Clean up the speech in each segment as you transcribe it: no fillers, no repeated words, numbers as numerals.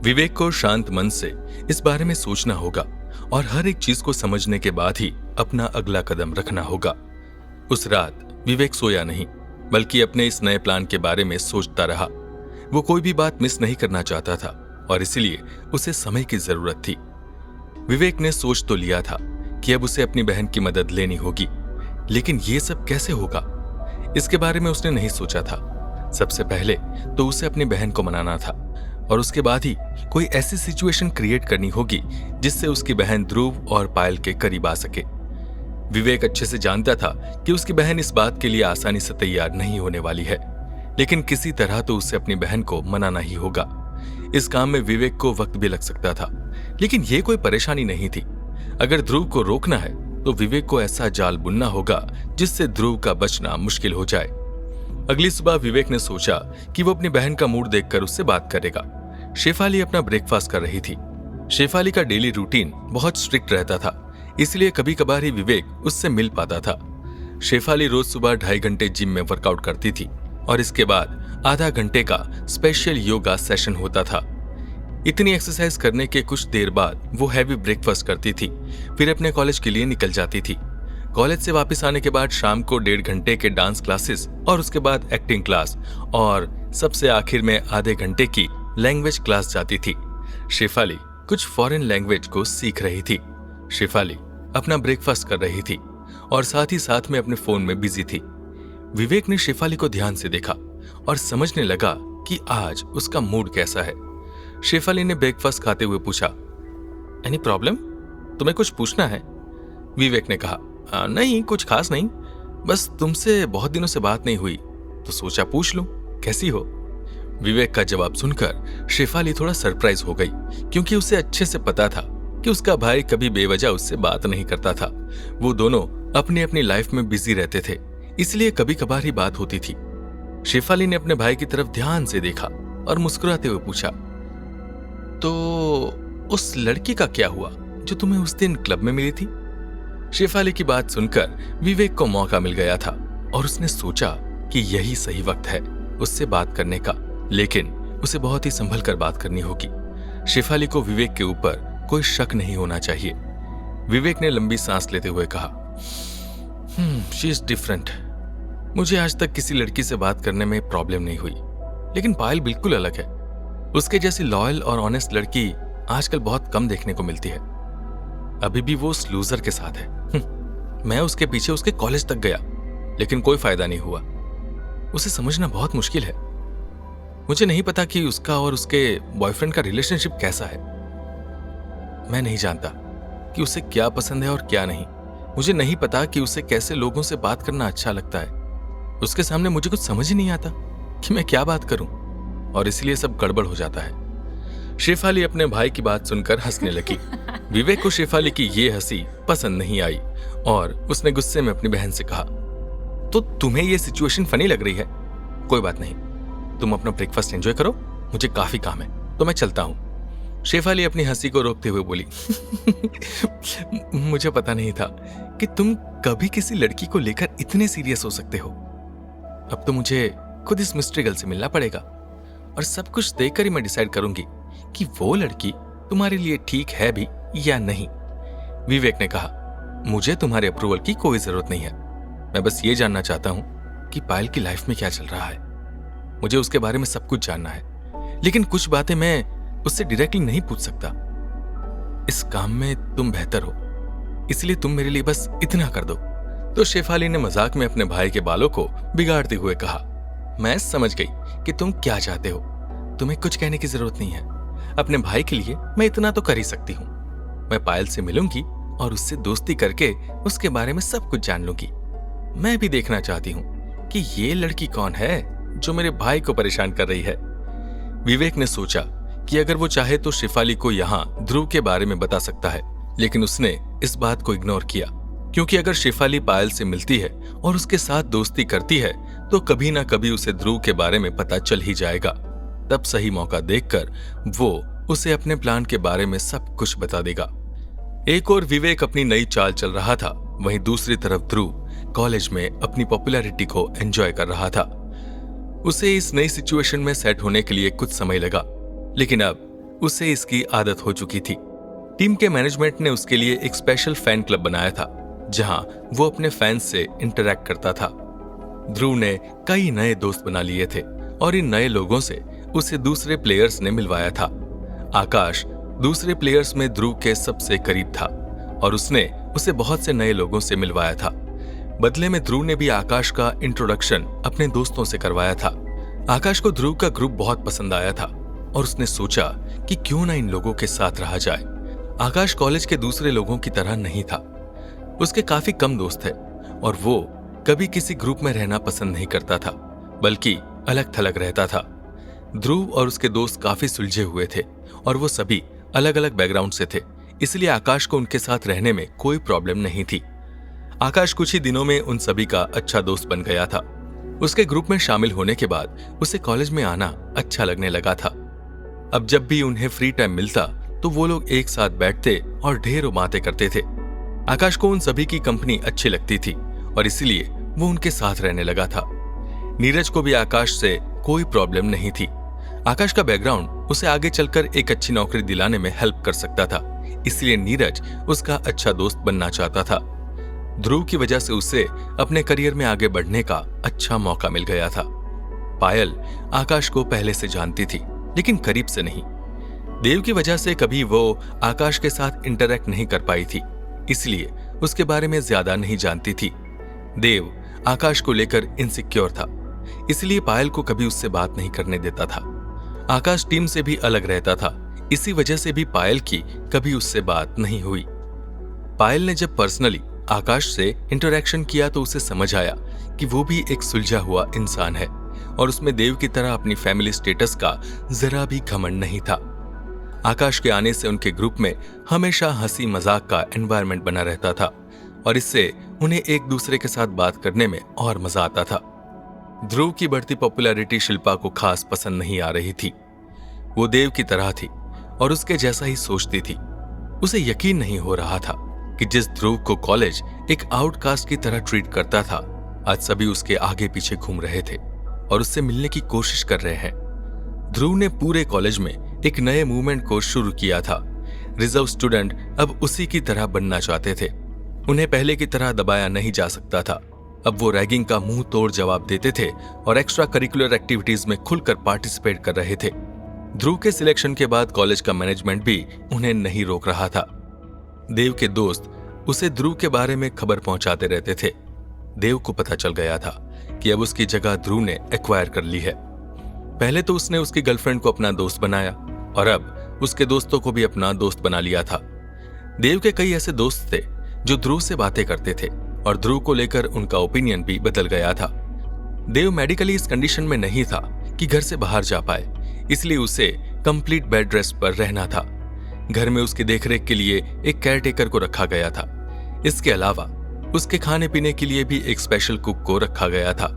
विवेक को शांत मन से इस बारे में सोचना होगा और हर एक चीज को समझने के बाद ही अपना अगला कदम रखना होगा। उस रात विवेक सोया नहीं, बल्कि अपने इस नए प्लान के बारे में सोचता रहा। वो कोई भी बात मिस नहीं करना चाहता था और इसलिए उसे समय की जरूरत थी। विवेक ने सोच तो लिया था कि अब उसे अपनी बहन की मदद लेनी होगी, लेकिन ये सब कैसे होगा, इसके बारे में उसने नहीं सोचा था। सबसे पहले तो उसे अपनी बहन को मनाना था और उसके बाद ही कोई ऐसी सिचुएशन क्रिएट करनी होगी जिससे उसकी बहन ध्रुव और पायल के करीब आ सके। विवेक अच्छे से जानता था कि उसकी बहन इस बात के लिए आसानी से तैयार नहीं होने वाली है, लेकिन किसी तरह तो उसे अपनी बहन को मनाना ही होगा। इस काम में विवेक को वक्त भी लग सकता था, लेकिन यह कोई परेशानी नहीं थी। अगर ध्रुव को रोकना है तो विवेक को ऐसा जाल बुनना होगा जिससे ध्रुव का बचना मुश्किल हो जाए। अगली सुबह विवेक ने सोचा कि वो अपनी बहन का मूड देखकर उससे बात करेगा। शेफाली अपना ब्रेकफास्ट कर रही थी। शेफाली का डेली रूटीन बहुत स्ट्रिक्ट रहता था, इसलिए कभी कभार ही विवेक उससे मिल पाता था। शेफाली रोज सुबह 2.5 घंटे जिम में वर्कआउट करती थी और इसके बाद आधा घंटे का स्पेशल योगा सेशन होता था। इतनी एक्सरसाइज करने के कुछ देर बाद वो हैवी ब्रेकफास्ट करती थी, फिर अपने कॉलेज के लिए निकल जाती थी। कॉलेज से वापस आने के बाद शाम को 1.5 घंटे के डांस क्लासेस और उसके बाद एक्टिंग क्लास और सबसे आखिर में आधे घंटे की लैंग्वेज क्लास जाती थी। शेफाली कुछ फॉरेन लैंग्वेज को सीख रही थी। शेफाली अपना ब्रेकफास्ट कर रही थी और साथ ही साथ में अपने फोन में बिजी थी। विवेक ने शेफाली को ध्यान से देखा और समझने लगा कि आज उसका मूड कैसा है। शेफाली ने ब्रेकफास्ट खाते हुए पूछा, एनी प्रॉब्लम? तुम्हें कुछ पूछना है? विवेक ने कहा, नहीं कुछ खास नहीं, बस तुमसे बहुत दिनों से बात नहीं हुई तो सोचा पूछ लूं, कैसी हो? विवेक का जवाब सुनकर शेफाली थोड़ा सरप्राइज हो गई, क्योंकि उसे अच्छे से पता था कि उसका भाई कभी बेवजह उससे बात नहीं करता था। वो दोनों अपनी अपनी लाइफ में बिजी रहते थे, इसलिए कभी कभार ही बात होती थी। शेफाली ने अपने भाई की तरफ ध्यान से देखा और मुस्कुराते हुए पूछा, तो उस लड़की का क्या हुआ जो तुम्हें उस दिन क्लब में मिली थी? शेफाली की बात सुनकर विवेक को मौका मिल गया था और उसने सोचा कि यही सही वक्त है उससे बात करने का, लेकिन उसे बहुत ही संभल कर बात करनी होगी। शेफाली को विवेक के ऊपर कोई शक नहीं होना चाहिए। विवेक ने लंबी सांस लेते हुए कहा, शी इज डिफरेंट। मुझे आज तक किसी लड़की से बात करने में प्रॉब्लम नहीं हुई, लेकिन पायल बिल्कुल अलग है। उसके जैसी लॉयल और ऑनेस्ट लड़की आजकल बहुत कम देखने को मिलती है। अभी भी वो उस लूजर के साथ है। मैं उसके पीछे उसके कॉलेज तक गया, लेकिन कोई फायदा नहीं हुआ। उसे समझना बहुत मुश्किल है। मुझे नहीं पता कि उसका और उसके बॉयफ्रेंड का रिलेशनशिप कैसा है। मैं नहीं जानता कि उसे क्या पसंद है और क्या नहीं। मुझे नहीं पता कि उसे कैसे लोगों से बात करना अच्छा लगता है। उसके सामने मुझे कुछ समझ ही नहीं आता कि मैं क्या बात करूं, और इसलिए सब गड़बड़ हो जाता है। शेफाली अपने भाई की बात सुनकर हंसने लगी। विवेक को शेफाली की ये हंसी पसंद नहीं आई और उसने गुस्से में अपनी बहन से कहा, तो तुम्हें ये सिचुएशन फनी लग रही है? कोई बात नहीं, तुम अपना ब्रेकफास्ट एंजॉय करो, मुझे काफी काम है तो मैं चलता हूं। शेफाली अपनी हंसी को रोकते हुए बोली, मुझे पता नहीं था कि तुम कभी किसी लड़की को लेकर इतने सीरियस हो सकते हो। अब तो मुझे खुद इस मिस्ट्री गर्ल से मिलना पड़ेगा और सब कुछ देखकर ही मैं डिसाइड करूंगी कि वो लड़की तुम्हारे लिए ठीक है भी या नहीं। विवेक ने कहा, मुझे तुम्हारे अप्रूवल की कोई जरूरत नहीं है। मैं बस ये जानना चाहता हूं कि पायल की लाइफ में क्या चल रहा है। मुझे उसके बारे में सब कुछ जानना है, लेकिन कुछ बातें मैं उससे डायरेक्टली नहीं पूछ सकता। इस काम में तुम बेहतर हो, इसलिए तुम मेरे लिए बस इतना कर दो। तो शेफाली ने मजाक में अपने भाई के बालों को बिगाड़ते हुए कहा, मैं समझ गई कि तुम क्या चाहते हो। तुम्हें कुछ कहने की जरूरत नहीं है। अपने भाई के लिए मैं इतना तो कर ही सकती हूँ। मैं पायल से मिलूंगी और उससे दोस्ती करके उसके बारे में सब कुछ जान लूंगी। मैं भी देखना चाहती हूँ कि ये लड़की कौन है जो मेरे भाई को परेशान कर रही है। विवेक ने सोचा कि अगर वो चाहे तो शेफाली को यहाँ ध्रुव के बारे में बता सकता है, लेकिन उसने इस बात को इग्नोर किया, क्योंकि अगर शेफाली पायल से मिलती है और उसके साथ दोस्ती करती है तो कभी ना कभी उसे ध्रुव के बारे में पता चल ही जाएगा। तब सही मौका देखकर वो उसे अपने प्लान के बारे में सब कुछ बता देगा। एक और विवेक अपनी नई चाल चल रहा था, वहीं दूसरी तरफ ध्रुव कॉलेज में अपनी पॉपुलैरिटी को एंजॉय कर रहा था। उसे इस नई सिचुएशन में सेट होने के लिए कुछ समय लगा, लेकिन अब उसे इसकी आदत हो चुकी थी। टीम के मैनेजमेंट ने उसके लिए एक स्पेशल फैन क्लब बनाया था, जहां वो अपने फैंस से इंटरैक्ट करता था। ध्रुव ने कई नए दोस्त बना लिए थे और इन नए लोगों से उसे दूसरे प्लेयर्स ने मिलवाया था। आकाश दूसरे प्लेयर्स में ध्रुव के सबसे करीब था और उसने उसे बहुत से नए लोगों से मिलवाया था। बदले में ध्रुव ने भी आकाश का इंट्रोडक्शन अपने दोस्तों से करवाया था। आकाश को ध्रुव का ग्रुप बहुत पसंद आया था और उसने सोचा कि क्यों ना इन लोगों के साथ रहा जाए। आकाश कॉलेज के दूसरे लोगों की तरह नहीं था। उसके काफी कम दोस्त थे और वो कभी किसी ग्रुप में रहना पसंद नहीं करता था, बल्कि अलग थलग रहता था। ध्रुव और उसके दोस्त काफी सुलझे हुए थे और वो सभी अलग अलग बैकग्राउंड से थे, इसलिए आकाश को उनके साथ रहने में कोई प्रॉब्लम नहीं थी। आकाश कुछ ही दिनों में उन सभी का अच्छा दोस्त बन गया था। उसके ग्रुप में शामिल होने के बाद उसे कॉलेज में आना अच्छा लगने लगा था। अब जब भी उन्हें फ्री टाइम मिलता तो वो लोग एक साथ बैठते और ढेरों बातें करते थे। आकाश को उन सभी की कंपनी अच्छी लगती थी और इसीलिए वो उनके साथ रहने लगा था। नीरज को भी आकाश से कोई प्रॉब्लम नहीं थी। आकाश का बैकग्राउंड उसे आगे चलकर एक अच्छी नौकरी दिलाने में हेल्प कर सकता था, इसलिए नीरज उसका अच्छा दोस्त बनना चाहता था। ध्रुव की वजह से उसे अपने करियर में आगे बढ़ने का अच्छा मौका मिल गया था। पायल आकाश को पहले से जानती थी, लेकिन करीब से नहीं। देव की वजह से कभी वो आकाश के साथ इंटरैक्ट नहीं कर पाई थी, इसलिए उसके बारे में ज्यादा नहीं जानती थी। देव आकाश को लेकर इनसिक्योर था, इसलिए पायल को कभी उससे बात नहीं करने देता था। आकाश टीम से भी अलग रहता था, इसी वजह से भी पायल की कभी उससे बात नहीं हुई। पायल ने जब पर्सनली आकाश से इंटरैक्शन किया तो उसे समझ आया कि वो भी एक सुलझा हुआ इंसान है और उसमें देव की तरह अपनी फैमिली स्टेटस का जरा भी घमंड नहीं था। आकाश के आने से उनके ग्रुप में हमेशा हंसी मजाक का एनवायरनमेंट बना रहता था और इससे उन्हें एक दूसरे के साथ बात करने में और मजा आता था। ध्रुव की बढ़ती पॉपुलैरिटी शिल्पा को खास पसंद नहीं आ रही थी। वो देव की तरह थी और उसके जैसा ही सोचती थी। उसे यकीन नहीं हो रहा था कि जिस ध्रुव को कॉलेज एक आउटकास्ट की तरह ट्रीट करता था, आज सभी उसके आगे पीछे घूम रहे थे और उससे मिलने की कोशिश कर रहे हैं। ध्रुव ने पूरे कॉलेज में एक नए मूवमेंट को शुरू किया था। रिजर्व स्टूडेंट अब उसी की तरह बनना चाहते थे। उन्हें पहले की तरह दबाया नहीं जा सकता था। अब वो रैगिंग का मुंह तोड़ जवाब देते थे और एक्स्ट्रा करिकुलर एक्टिविटीज में खुलकर पार्टिसिपेट कर रहे थे। ध्रुव के सिलेक्शन के बाद कॉलेज का मैनेजमेंट भी उन्हें नहीं रोक रहा था। देव के दोस्त उसे ध्रुव के बारे में खबर पहुंचाते रहते थे। देव को पता चल गया था कि अब उसकी जगह ध्रुव ने एक्वायर कर ली है। पहले तो उसने उसकी गर्लफ्रेंड को अपना दोस्त बनाया और अब उसके दोस्तों को भी अपना दोस्त बना लिया था। देव के कई ऐसे दोस्त थे जो ध्रुव से बातें करते थे और ध्रुव को लेकर उनका ओपिनियन भी बदल गया था। देव मेडिकली इस कंडीशन में नहीं था कि घर से बाहर जा पाए, इसलिए उसे कंप्लीट बेड रेस्ट पर रहना था। घर में उसकी देखरेख के लिए एक केयरटेकर को रखा गया था। इसके अलावा उसके खाने पीने के लिए भी एक स्पेशल कुक को रखा गया था।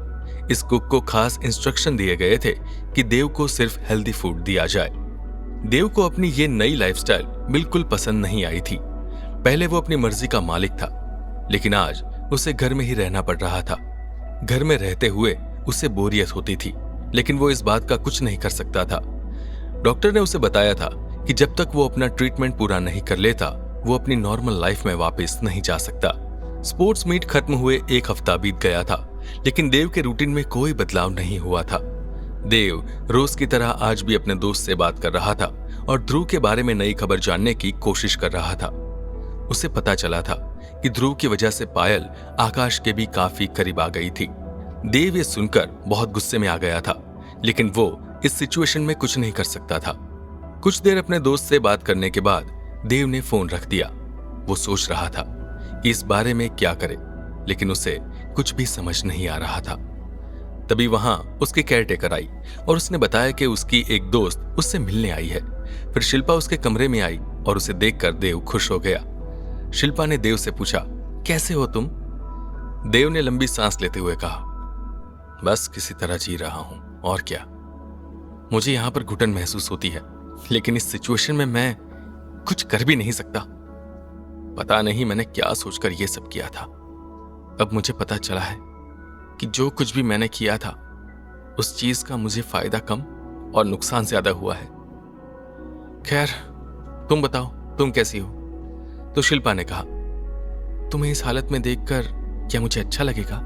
इस कुक को खास इंस्ट्रक्शन दिए गए थे कि देव को सिर्फ हेल्दी फूड दिया जाए। देव को अपनी ये नई लाइफस्टाइल बिल्कुल पसंद नहीं आई थी। पहले वो अपनी मर्जी का मालिक था, लेकिन आज उसे घर में ही रहना पड़ रहा था। घर में रहते हुए उसे बोरियत होती थी, लेकिन वो इस बात का कुछ नहीं कर सकता था। डॉक्टर ने उसे बताया था कि जब तक वो अपना ट्रीटमेंट पूरा नहीं कर लेता, वो अपनी नॉर्मल लाइफ में वापस नहीं जा सकता। स्पोर्ट्स मीट खत्म हुए एक हफ्ता बीत गया था, लेकिन देव के रूटीन में कोई बदलाव नहीं हुआ था। देव रोज की तरह आज भी अपने दोस्त से बात कर रहा था और ध्रुव के बारे में नई खबर जानने की कोशिश कर रहा था। उसे पता चला था कि ध्रुव की वजह से पायल आकाश के भी काफी करीब आ गई थी। देव ये सुनकर बहुत गुस्से में आ गया था, लेकिन वो इस सिचुएशन में कुछ नहीं कर सकता था। कुछ देर अपने दोस्त से बात करने के बाद देव ने फोन रख दिया। वो सोच रहा था कि इस बारे में क्या करे, लेकिन उसे कुछ भी समझ नहीं आ रहा था। तभी वहां उसकी केयरटेकर आई और उसने बताया कि उसकी एक दोस्त उससे मिलने आई है। फिर शिल्पा उसके कमरे में आई और उसे देखकर देव खुश हो गया। शिल्पा ने देव से पूछा, कैसे हो तुम? देव ने लंबी सांस लेते हुए कहा, बस किसी तरह जी रहा हूं, और क्या। मुझे यहां पर घुटन महसूस होती है, लेकिन इस सिचुएशन में मैं कुछ कर भी नहीं सकता। पता नहीं मैंने क्या सोचकर यह सब किया था। अब मुझे पता चला है कि जो कुछ भी मैंने किया था, उस चीज का मुझे फायदा कम और नुकसान ज्यादा हुआ है। खैर, तुम बताओ, तुम कैसी हो? तो शिल्पा ने कहा, तुम्हें इस हालत में देखकर क्या मुझे अच्छा लगेगा?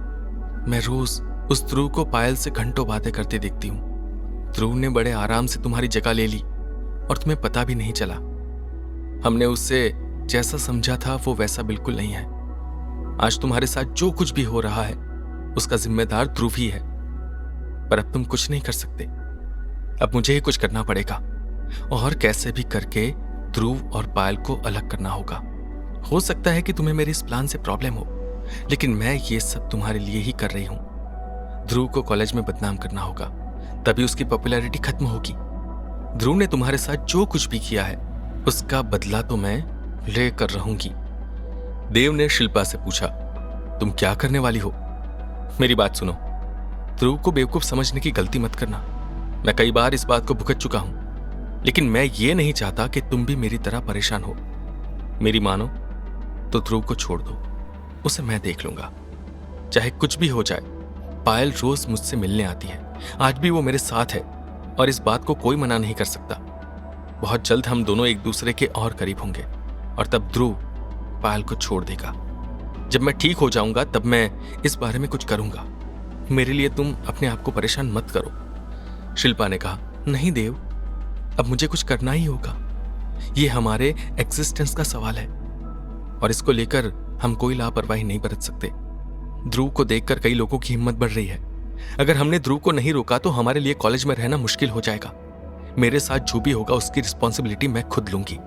मैं रोज उस ध्रुव को पायल से घंटों बातें करते देखती हूँ। ध्रुव ने बड़े आराम से तुम्हारी जगह ले ली और तुम्हें पता भी नहीं चला। हमने उससे जैसा समझा था वो वैसा बिल्कुल नहीं है। आज तुम्हारे साथ जो कुछ भी हो रहा है उसका जिम्मेदार ध्रुव ही है। पर अब तुम कुछ नहीं कर सकते, अब मुझे ही कुछ करना पड़ेगा और कैसे भी करके ध्रुव और पायल को अलग करना होगा। हो सकता है कि तुम्हें मेरे इस प्लान से प्रॉब्लम हो, लेकिन मैं ये सब तुम्हारे लिए ही कर रही हूं। ध्रुव को कॉलेज में बदनाम करना होगा, तभी उसकी पॉपुलैरिटी खत्म होगी। ध्रुव ने तुम्हारे साथ जो कुछ भी किया है उसका बदला तो मैं लेकर रहूंगी। देव ने शिल्पा से पूछा, तुम क्या करने वाली हो? मेरी बात सुनो, ध्रुव को बेवकूफ समझने की गलती मत करना। मैं कई बार इस बात को भुगत चुका हूं, लेकिन मैं ये नहीं चाहता कि तुम भी मेरी तरह परेशान हो। मेरी मानो तो ध्रुव को छोड़ दो, उसे मैं देख लूंगा। चाहे कुछ भी हो जाए, पायल रोज मुझसे मिलने आती है, आज भी वो मेरे साथ है और इस बात को कोई मना नहीं कर सकता। बहुत जल्द हम दोनों एक दूसरे के और करीब होंगे और तब ध्रुव पायल को छोड़ देगा। जब मैं ठीक हो जाऊंगा तब मैं इस बारे में कुछ करूंगा। मेरे लिए तुम अपने आप को परेशान मत करो। शिल्पा ने कहा, नहीं देव, अब मुझे कुछ करना ही होगा। ये हमारे एग्जिस्टेंस का सवाल है और इसको लेकर हम कोई लापरवाही नहीं बरत सकते। ध्रुव को देखकर कई लोगों की हिम्मत बढ़ रही है। अगर हमने ध्रुव को नहीं रोका तो हमारे लिए कॉलेज में रहना मुश्किल हो जाएगा। मेरे साथ जो भी होगा उसकी रिस्पॉन्सिबिलिटी मैं खुद लूंगी।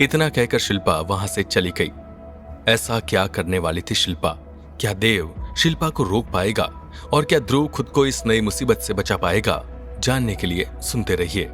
इतना कहकर शिल्पा वहां से चली गई। ऐसा क्या करने वाली थी शिल्पा? क्या देव शिल्पा को रोक पाएगा और क्या ध्रुव खुद को इस नई मुसीबत से बचा पाएगा? जानने के लिए सुनते रहिए